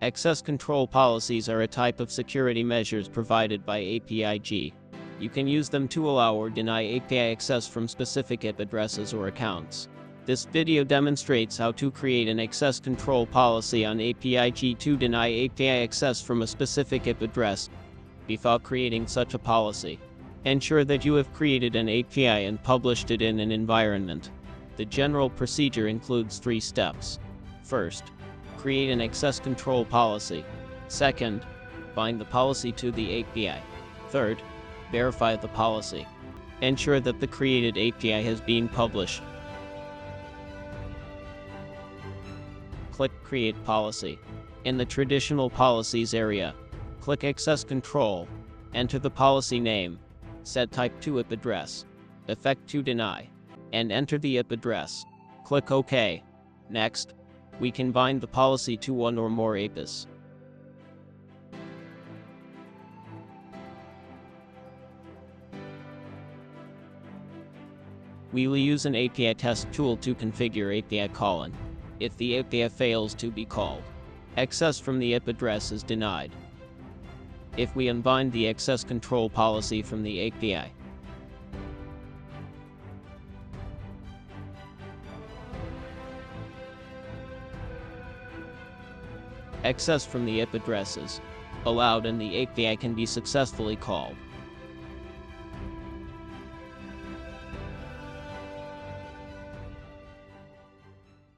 Access control policies are a type of security measures provided by APIG. You can use them to allow or deny API access from specific IP addresses or accounts. This video demonstrates how to create an access control policy on APIG to deny API access from a specific IP address. Before creating such a policy, ensure that you have created an API and published it in an environment. The general procedure includes 3 steps. First, create an access control policy. Second, bind the policy to the API. Third, verify the policy. Ensure that the created API has been published. Click Create Policy. In the Traditional Policies area, click Access Control, enter the policy name, set type to IP address, effect to deny, and enter the IP address. Click OK. Next, we can bind the policy to one or more APIs. We will use an API test tool to configure API calling. If the API fails to be called, access from the IP address is denied. If we unbind the access control policy from the API, access from the IP address is allowed and the API can be successfully called.